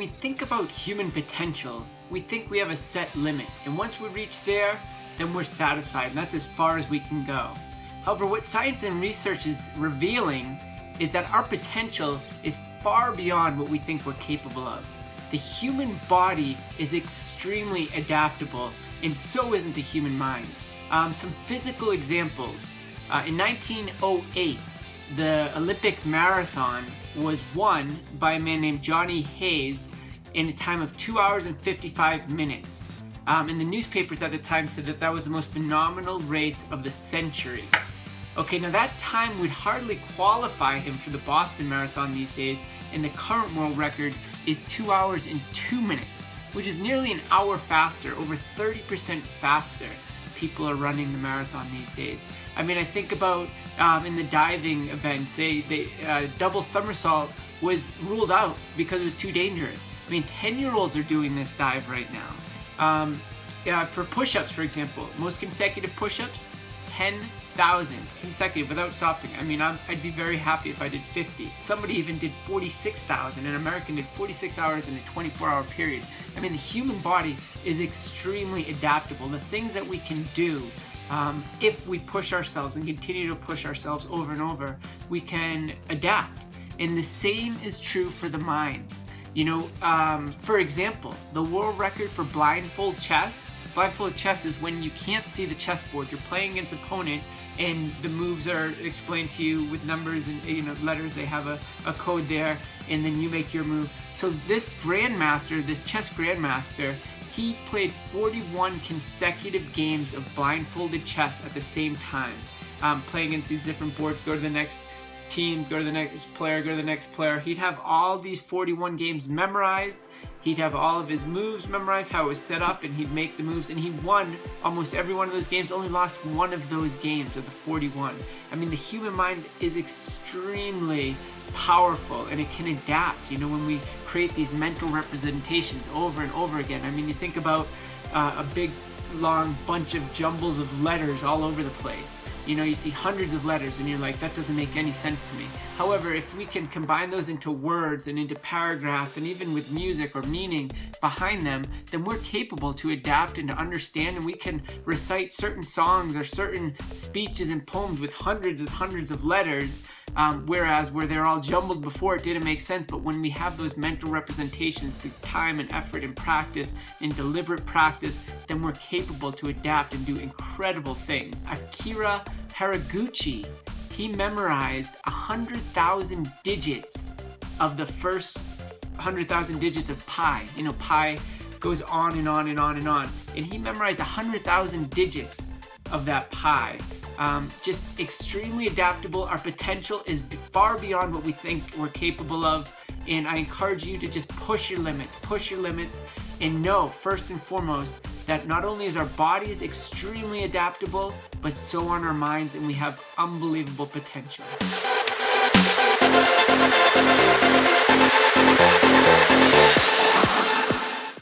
we think about human potential, we think we have a set limit, and once we reach there, then we're satisfied, and that's as far as we can go. However, what science and research is revealing is that our potential is far beyond what we think we're capable of. The human body is extremely adaptable, and so isn't the human mind. Some physical examples. In 1908, the Olympic marathon was won by a man named Johnny Hayes in a time of 2 hours and 55 minutes. And the newspapers at the time said that that was the most phenomenal race of the century. Okay, now that time would hardly qualify him for the Boston Marathon these days, and the current world record is 2 hours and 2 minutes, which is nearly an hour faster, over 30% faster. People are running the marathon these days. I mean, I think about in the diving events, double somersault was ruled out because it was too dangerous. I mean, 10-year-olds are doing this dive right now. For push-ups, for example, most consecutive push-ups, 10,000 consecutive without stopping. I mean, I'd be very happy if I did 50. Somebody even did 46,000. An American did 46 hours in a 24-hour period. I mean, the human body is extremely adaptable. The things that we can do, if we push ourselves and continue to push ourselves over and over, we can adapt. And the same is true for the mind. You know, for example, the world record for blindfold chess. Blindfold chess is when you can't see the chessboard. You're playing against an opponent, and the moves are explained to you with numbers and letters. They have a code there, and then you make your move. So this grandmaster, this chess grandmaster, he played 41 consecutive games of blindfolded chess at the same time, playing against these different boards. Go to the next team, go to the next player, go to the next player. He'd have all these 41 games memorized. He'd have all of his moves memorized, how it was set up, and he'd make the moves, and he won almost every one of those games, only lost one of those games of the 41. I mean, the human mind is extremely powerful, and it can adapt, you know, when we create these mental representations over and over again. I mean, you think about a big, long bunch of jumbles of letters all over the place. You know, you see hundreds of letters and you're like, that doesn't make any sense to me. However, if we can combine those into words and into paragraphs and even with music or meaning behind them, then we're capable to adapt and to understand, and we can recite certain songs or certain speeches and poems with hundreds and hundreds of letters, whereas where they're all jumbled before, it didn't make sense. But when we have those mental representations through time and effort and practice and deliberate practice, then we're capable to adapt and do incredible things. Akira Haraguchi, he memorized 100,000 digits of the first 100,000 digits of pi. You know, pi goes on and on and on and on. And he memorized 100,000 digits of that pi. Just extremely adaptable. Our potential is far beyond what we think we're capable of. And I encourage you to just push your limits, and know, first and foremost, that not only is our bodies extremely adaptable, but so are our minds, and we have unbelievable potential.